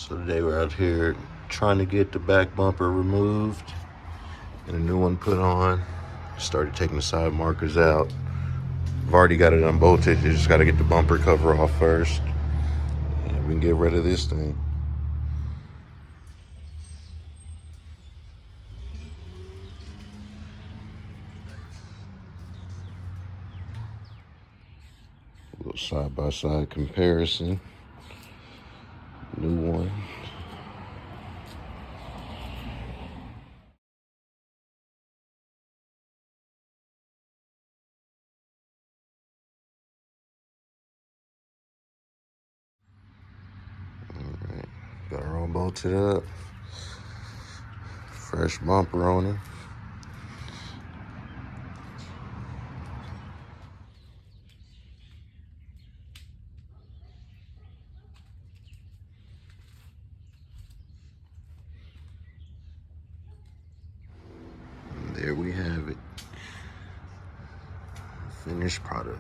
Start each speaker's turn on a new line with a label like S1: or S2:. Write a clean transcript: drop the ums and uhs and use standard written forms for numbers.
S1: So today we're out here trying to get the back bumper removed and a new one put on. Started taking the side markers out. I've already got it unbolted. You just got to get the bumper cover off first. And we can get rid of this thing. A little side-by-side comparison. New one. Alright, got her all bolted up. Fresh bumper on her. And there we have it. Finished product.